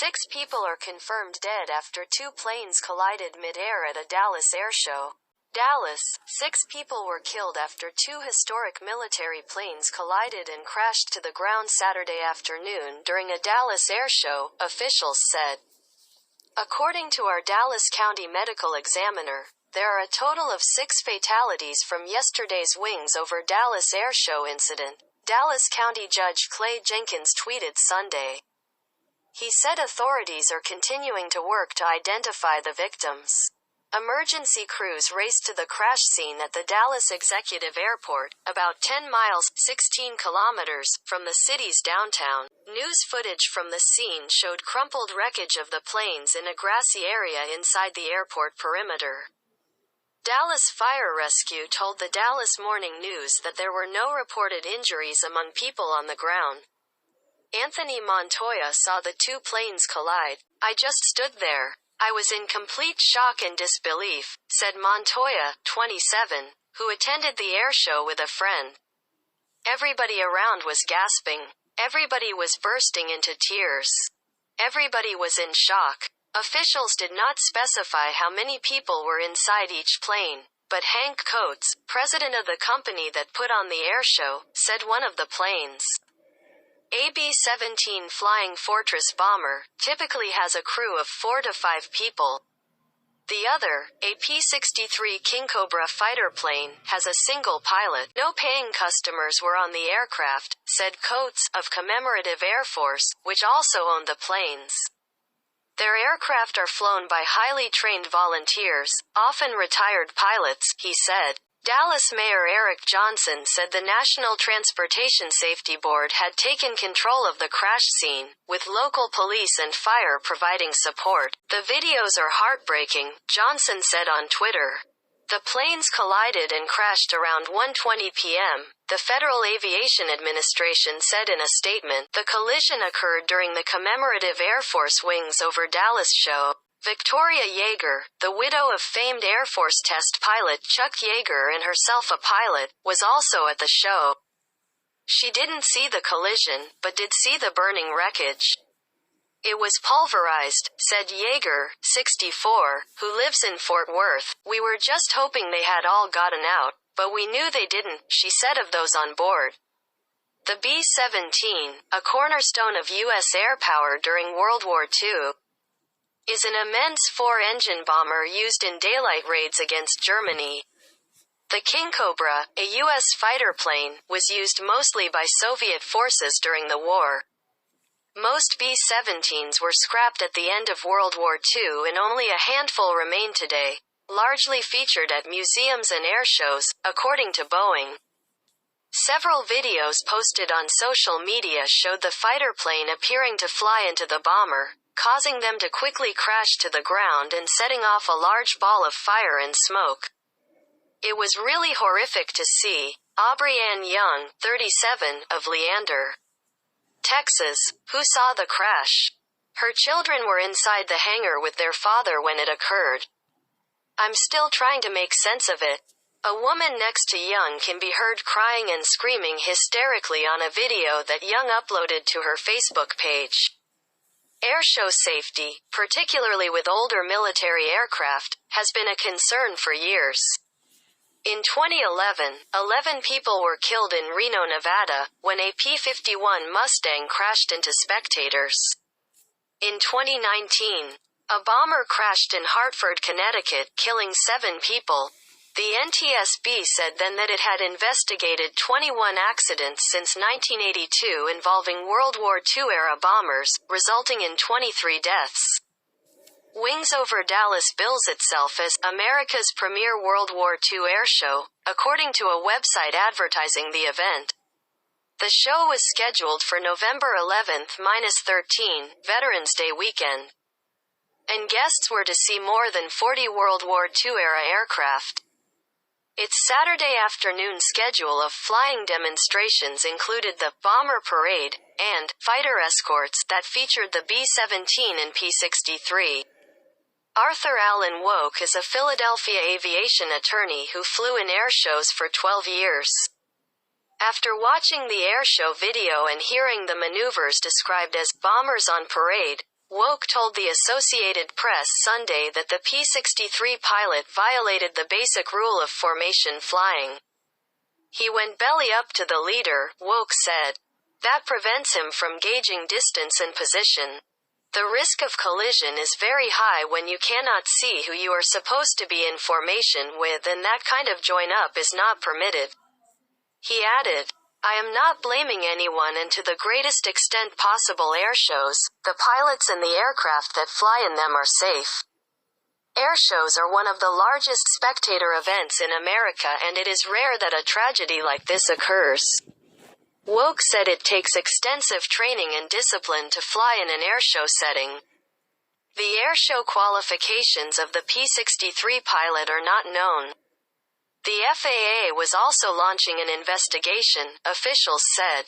6 people are confirmed dead after 2 planes collided mid-air at a Dallas airshow. Dallas, 6 people were killed after 2 historic military planes collided and crashed to the ground Saturday afternoon during a Dallas airshow, officials said. According to our Dallas County Medical Examiner, there are a total of 6 fatalities from yesterday's Wings over Dallas airshow incident, Dallas County Judge Clay Jenkins tweeted Sunday. He said authorities are continuing to work to identify the victims. Emergency crews raced to the crash scene at the Dallas Executive Airport, about 10 miles, 16 kilometers, from the city's downtown. News footage from the scene showed crumpled wreckage of the planes in a grassy area inside the airport perimeter. Dallas Fire Rescue told the Dallas Morning News that there were no reported injuries among people on the ground. Anthony Montoya saw the 2 planes collide. "I just stood there. I was in complete shock and disbelief," said Montoya, 27, who attended the airshow with a friend. "Everybody around was gasping. Everybody was bursting into tears. Everybody was in shock." Officials did not specify how many people were inside each plane, but Hank Coates, president of the company that put on the airshow, said one of the planes, a B-17 Flying Fortress bomber, typically has a crew of 4 to 5 people. The other, a P-63 King Cobra fighter plane, has a single pilot. No paying customers were on the aircraft, said Coates, of Commemorative Air Force, which also owned the planes. Their aircraft are flown by highly trained volunteers, often retired pilots, he said. Dallas Mayor Eric Johnson said the National Transportation Safety Board had taken control of the crash scene, with local police and fire providing support. "The videos are heartbreaking," Johnson said on Twitter. The planes collided and crashed around 1:20 p.m., the Federal Aviation Administration said in a statement. The collision occurred during the Commemorative Air Force Wings over Dallas show. Victoria Yeager, the widow of famed Air Force test pilot Chuck Yeager and herself a pilot, was also at the show. She didn't see the collision, but did see the burning wreckage. "It was pulverized," said Yeager, 64, who lives in Fort Worth. "We were just hoping they had all gotten out, but we knew they didn't," she said of those on board. The B-17, a cornerstone of U.S. air power during World War II, is an immense 4-engine bomber used in daylight raids against Germany. The King Cobra, a U.S. fighter plane, was used mostly by Soviet forces during the war. Most B-17s were scrapped at the end of World War II and only a handful remain today, largely featured at museums and airshows, according to Boeing. Several videos posted on social media showed the fighter plane appearing to fly into the bomber, causing them to quickly crash to the ground and setting off a large ball of fire and smoke. "It was really horrific to see," Aubrey Ann Young, 37, of Leander, Texas, who saw the crash. Her children were inside the hangar with their father when it occurred. "I'm still trying to make sense of it." A woman next to Young can be heard crying and screaming hysterically on a video that Young uploaded to her Facebook page. Airshow safety, particularly with older military aircraft, has been a concern for years. In 2011, 11 people were killed in Reno, Nevada, when a P-51 Mustang crashed into spectators. In 2019, a bomber crashed in Hartford, Connecticut, killing 7 people. The NTSB said then that it had investigated 21 accidents since 1982 involving World War II-era bombers, resulting in 23 deaths. Wings over Dallas bills itself as America's premier World War II airshow, according to a website advertising the event. The show was scheduled for November 11th-13, Veterans Day weekend. And guests were to see more than 40 World War II-era aircraft. Its Saturday afternoon schedule of flying demonstrations included the Bomber Parade and fighter escorts that featured the B-17 and P-63. Arthur Allen Woke is a Philadelphia aviation attorney who flew in airshows for 12 years. After watching the airshow video and hearing the maneuvers described as bombers on parade, Woke told the Associated Press Sunday that the P-63 pilot violated the basic rule of formation flying. He went belly up to the leader, Woke said. That prevents him from gauging distance and position. The risk of collision is very high when you cannot see who you are supposed to be in formation with, and that kind of join-up is not permitted. He added, I am not blaming anyone, and to the greatest extent possible airshows, the pilots and the aircraft that fly in them are safe. Airshows are one of the largest spectator events in America, and it is rare that a tragedy like this occurs. Woke said it takes extensive training and discipline to fly in an airshow setting. The airshow qualifications of the P-63 pilot are not known. The FAA was also launching an investigation, officials said.